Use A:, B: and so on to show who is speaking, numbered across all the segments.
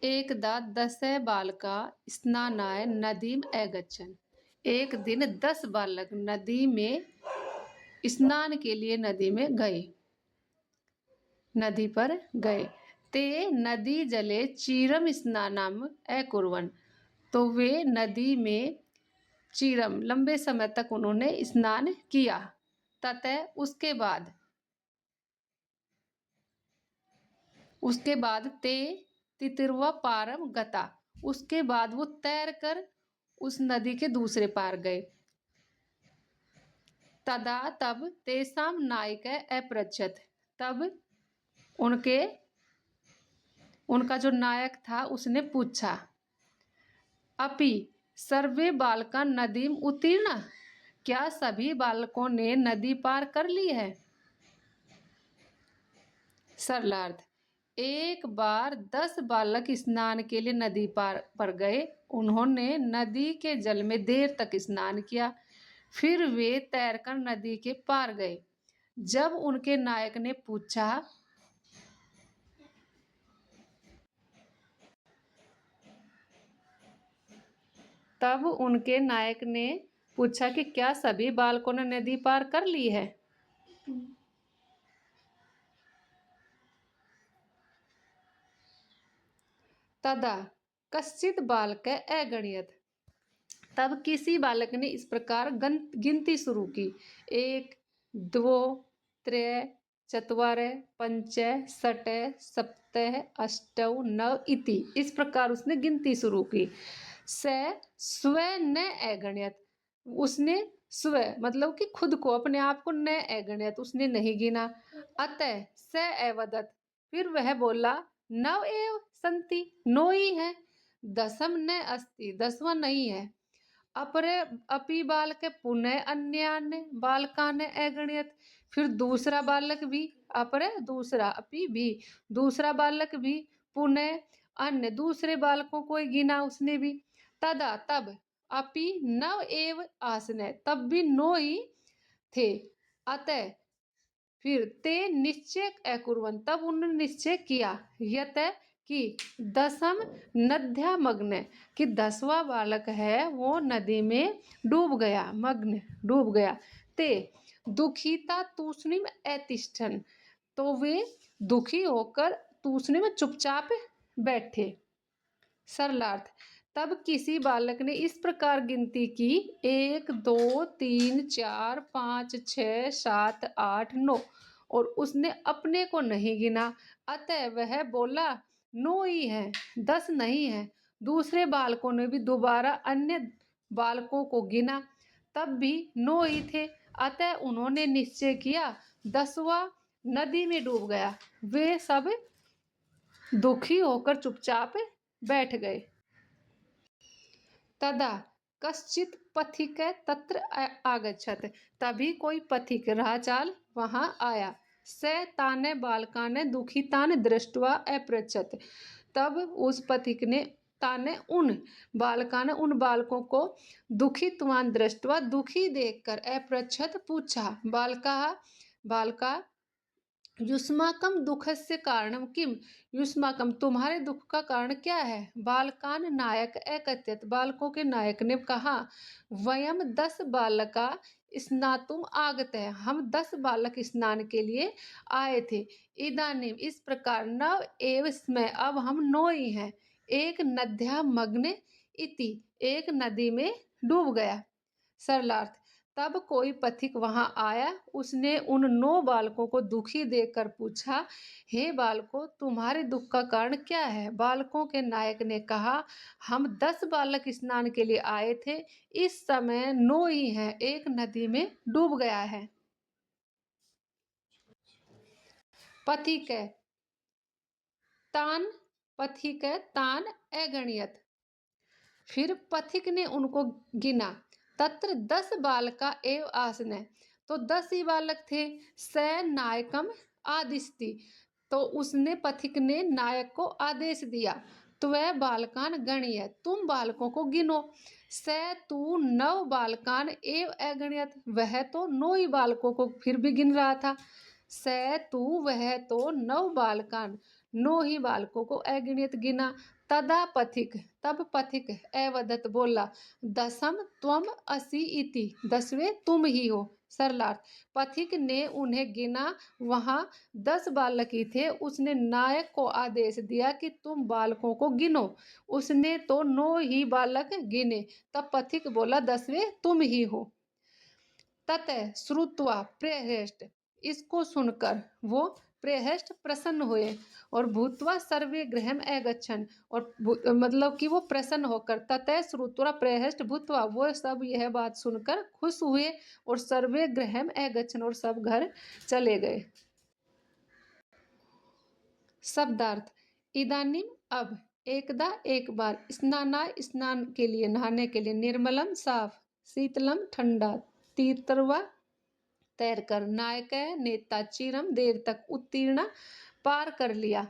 A: एकदा दश बालका स्नानाय नदीम अगच्छन्। एक दिन 10 बालक नदी में स्नान के लिए नदी पर गए। ते नदी जले चीरम स्नानम अकुर्वन्। तो वे नदी में चीरम लंबे समय तक उन्होंने स्नान किया। ततः उसके बाद ते तितिर्वा पारम गता। उसके बाद वो तैर कर उस नदी के दूसरे पार गए। तदा तब तेसाम नायक अपृच्छत्। तब उनका जो नायक था उसने पूछा, अपि सर्वे बालका नदीम उत्तीर्ण। क्या सभी बालकों ने नदी पार कर ली है? सरलार्थ, एक बार 10 बालक स्नान के लिए नदी पर गए। उन्होंने नदी के जल में देर तक स्नान किया। फिर वे तैरकर नदी के पार गए। जब उनके नायक ने पूछा कि क्या सभी बालकों ने नदी पार कर ली है? तदा कश्चित बालक अगणयत्। तब किसी बालक ने इस प्रकार गिनती शुरू की, 1 2 3 4 5 6 7 8 9 इति। इस प्रकार उसने गिनती शुरू की। स स्व न अगणयत्। उसने स्व मतलब कि खुद को, अपने आप को, न अगणयत् उसने नहीं गिना। अतः स अवदत्। फिर वह बोला, नव एव संति। 9 ही है, दशम न अस्ति, 10वां नहीं है। अपि बालक पुनः अन्यान्य बालकान अगणयत्। फिर दूसरा बालक भी, अपि भी दूसरा बालक भी पुनः अन्य दूसरे बालकों को गिना उसने भी। तदा तब अपि नव एव आसन। तब भी 9 ही थे। अतः फिर ते निश्चय अकुर्वन्। तब उन्होंने निश्चय किया, यत कि दशम नद्या मग्न, कि 10वां बालक है वो नदी में डूब गया। ते दुखिता तूष्णीम अतिष्ठन्। तो वे दुखी होकर तूष्णी में चुपचाप बैठे। सरलार्थ, तब किसी बालक ने इस प्रकार गिनती की, 1 2 3 4 5 6 7 8 9, और उसने अपने को नहीं गिना। अतः वह बोला, 9 ही है, 10 नहीं है। दूसरे बालकों ने भी दोबारा अन्य बालकों को गिना, तब भी 9 ही थे। अतः उन्होंने निश्चय किया, 10वां नदी में डूब गया। वे सब दुखी होकर चुपचाप बैठ गए। तदा कश्चित पथिक तत्र आगच्छत्। तभी कोई पथिक राहचाल वहां आया। स ताने बालकान दुखितान दृष्ट्वा अपृच्छत्। तब उस पथिक ने उन बालकों को दुखितवान दृष्ट्वा, दुखी देखकर, अपृच्छत् पूछा, बालका युष्माकम दुखस्य कारणम किम। युष्माकम तुम्हारे दुख का कारण क्या है? बालकान नायक एकत्यत। बालकों के नायक ने कहा, वयम 10 बालका स्नातुम आगते हैं। हम 10 बालक स्नान के लिए आए थे। इदानीम इस प्रकार नव एव स्मय। अब हम 9 ही हैं। एक नद्या मग्न इति। एक नदी में डूब गया। सरलार्थ, तब कोई पथिक वहां आया। उसने उन 9 बालकों को दुखी देखकर पूछा, हे बालकों, तुम्हारे दुख का कारण क्या है? बालकों के नायक ने कहा, हम 10 बालक स्नान के लिए आए थे। इस समय 9 ही हैं। एक नदी में डूब गया है। पथिक तान अगणयत्। फिर पथिक ने उनको गिना। तत्र 10 बालका एव आसन। तो 10 ही बालक थे। स नायकम आदिस्ति। तो उसने पथिक ने नायक को आदेश दिया, तो वह बालकान गणीय, तुम बालकों को गिनो। स तू 9 बालकान एव अगणयत्। वह तो 9 ही बालकों को फिर भी गिन रहा था। स तू वह तो 9 बालकान नो ही बालकों को अगणित गिना। तदा पथिक, तब पथिक अवदत बोला, दसम त्वम असि इति, 10वें तुम ही हो। सरलार्थ, पथिक ने उन्हें गिना, वहां 10 बालक ही थे। उसने नायक को आदेश दिया कि तुम बालकों को गिनो। उसने तो 9 ही बालक गिने। तब पथिक बोला, 10वें तुम ही हो। ततः श्रुत्वा प्रेहष्ट, इसको सुनकर वो प्रेहष्ट प्रसन्न हुए, और भूत्वा सर्वे गृहम अगच्छन्, और मतलब कि वो प्रसन्न होकर, ततः श्रुत्वा प्रेहष्ट भूत्वा, वो सब यह बात सुनकर खुश हुए, और सर्वे गृहम अगच्छन्, और सब घर चले गए। शब्दार्थ, इदानीम अब, एकदा एक बार, स्नानाय स्नान के लिए, नहाने के लिए, निर्मलम साफ, शीतलम ठंडा, तीर्थवा तैरकर, नायक नेता चिरम देर तक, उत्तीर्ण पार कर लिया।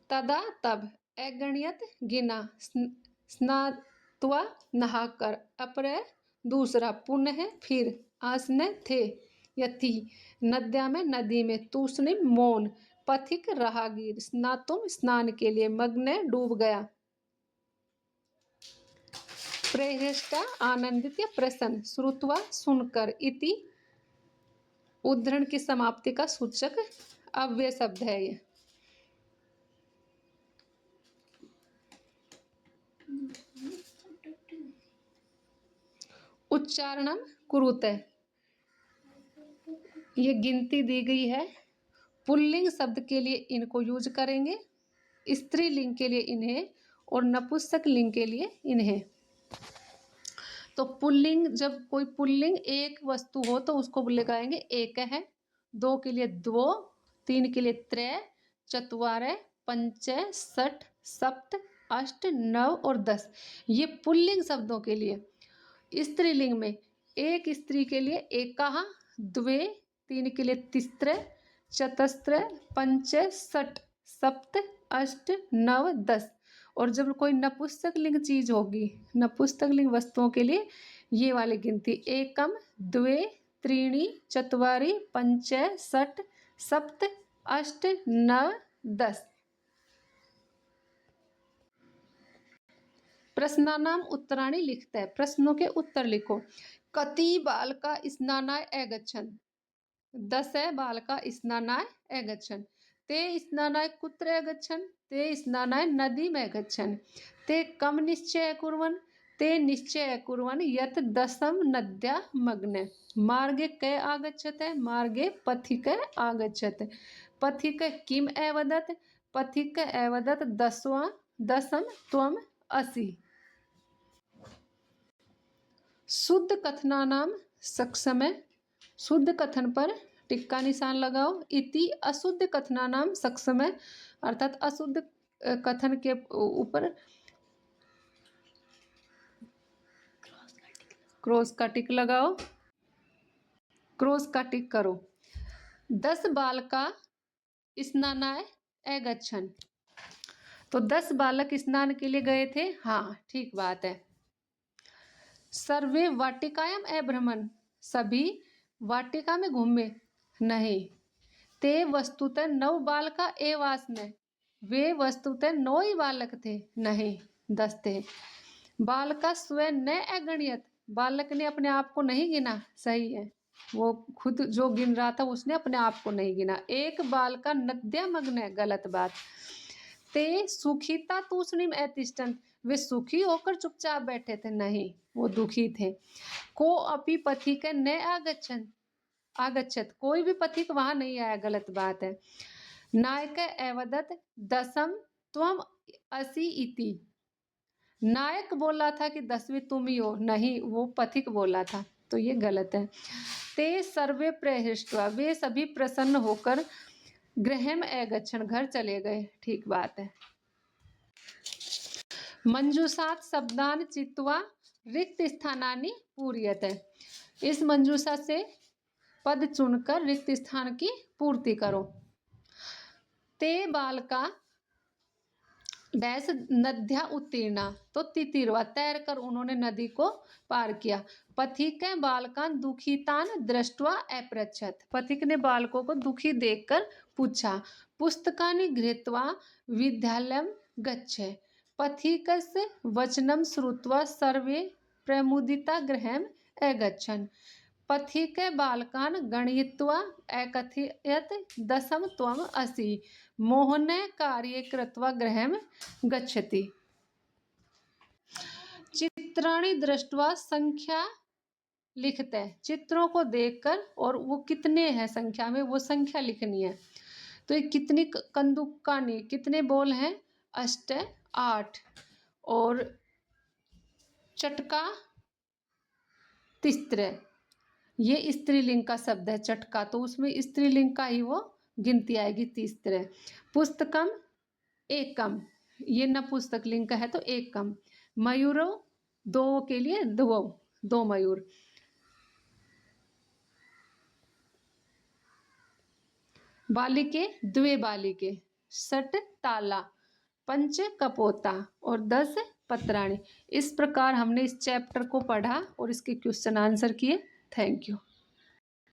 A: तदा तब, अगणित गिना, स्नात्वा नहाकर, अपरे दूसरा, पुनः फिर, आसने थे, यथि नद्या में, नदी में, तूष्णिम मौन, पथिक राहगीर, स्नातुम स्नान के लिए, मग्न डूब गया। प्रेहष्टा आनंदित या प्रसन्न, श्रुत्वा सुनकर, इति उद्धरण की समाप्ति का सूचक अव्यय शब्द है ये। उच्चारणम कुरुते, ये गिनती दी गई है। पुल्लिंग शब्द के लिए इनको यूज करेंगे, स्त्रीलिंग के लिए इन्हें, और नपुंसक लिंग के लिए इन्हें। तो पुल्लिंग, जब कोई पुल्लिंग एक वस्तु हो तो उसको लगाएंगे एक है, 2 के लिए द्वो, 3 के लिए त्रय, चत्वारे, पंच, षट, सप्त, अष्ट, नव और 10, ये पुल्लिंग शब्दों के लिए। स्त्रीलिंग में एक स्त्री के लिए एकः, द्वे, 3 के लिए तिस्त्र, चतस्त्र, पंच, षट, सप्त, अष्ट, नव, 10, और जब कोई नपुंसक लिंग चीज होगी, नपुंसक लिंग वस्तुओं के लिए ये वाली गिनती, एकम, द्वे, त्रीणि, चत्वारि, पंच, षट, सप्त, अष्ट, नव, 10। प्रश्नानाम उत्तराणि लिखते हैं, प्रश्नों के उत्तर लिखो। कति बालका स्नानाय अगच्छन्, 10 बालका स्नानाय अगच्छन्। ते स्नानाय कुत्र अगच्छन्, ते स्नानाय नदीम् अगच्छन्। ते कम निश्चय कुर्वन्, ते निश्चय कुर्वन् यत् 10 नद्या मग्ने। मार्गे कै आगच्छते, मार्गे पथिक आगच्छत्। पथिक किम अवदत्, पथिक अवदत् 10 त्वम असि। शुद्ध कथनानाम सक्षमे, शुद्ध कथन पर टिक्का निशान लगाओ। इति अशुद्ध कथनानाम सक्षमे, अर्थात अशुद्ध कथन के ऊपर क्रॉस का टिक लगाओ, क्रॉस का टिक करो। 10 बालका स्नानाय अगच्छन्, तो 10 बालक स्नान के लिए गए थे, हाँ ठीक बात है। सर्वे वाटिकायाम अभ्रमन्, सभी वाटिका में घूमे, नहीं। ते वस्तुतः 9 बालका एव आसन्, वे वस्तुतः 9 ही बालक थे, नहीं 10 थे। बालका स्वयं न अगणयत, बालक ने अपने आप को नहीं गिना, सही है, वो खुद जो गिन रहा था उसने अपने आप को नहीं गिना। एक बालका नद्या मग्न, गलत बात। ते सुखिता तूष्णीम अतिष्ठन्, वे सुखी होकर चुपचाप बैठे थे, नहीं वो दुखी थे। को अपि पथिक न आगच्छन्, आगच्छत, कोई भी पथिक वहां नहीं आया, गलत बात है। नायक अवदत् 10 त्वम असि इति, नायक बोला था कि 10वीं तुम ही हो, नहीं वो पथिक बोला था, तो ये गलत है। ते सर्वे प्रहृष्टवा, वे सभी प्रसन्न होकर, गृहम अगच्छन्, घर चले गए, ठीक बात है। मंजूषात शब्दान चित्वा रिक्त स्थानानि पूर्यते, इस मंजूषा से पद चुनकर रिक्त स्थान की पूर्ति करो। ते बालका डैश नद्या उत्तीर्णा, तो तितिरवा तैर कर उन्होंने नदी को पार किया। पथिक बालकान दुखितान दृष्ट्वा अपृच्छत, पथिक ने बालकों को दुखी देखकर पूछा। पुस्तकानि गृहीत्वा विद्यालयं गच्छे, पथिकस्य वचनं श्रुत्वा सर्वे प्रमुदिता गृहम् अगच्छन्। पथिक बालकान गणयित्वा अकथयत् दशम त्वम् असि, मोहने कार्ये कृत्वा गृहम् गच्छति। चित्राणि दृष्ट्वा संख्या लिखते, चित्रों को देखकर और वो कितने हैं संख्या में वो संख्या लिखनी है। तो ये कितनी कंदुकानी, कितने बॉल हैं? अष्ट, 8। और चटका तिस्त्र, ये स्त्रीलिंग का शब्द है चटका, तो उसमें स्त्रीलिंग का ही वो गिनती आएगी तीसरे। पुस्तकम एकम, ये नपुंसक लिंग का है तो एकम। मयूरो, दो के लिए दो मयूर। बालिके द्वे बालिके। षट ताला, पंच कपोता और 10 पत्राणी। इस प्रकार हमने इस चैप्टर को पढ़ा और इसके क्वेश्चन आंसर किए। Thank you.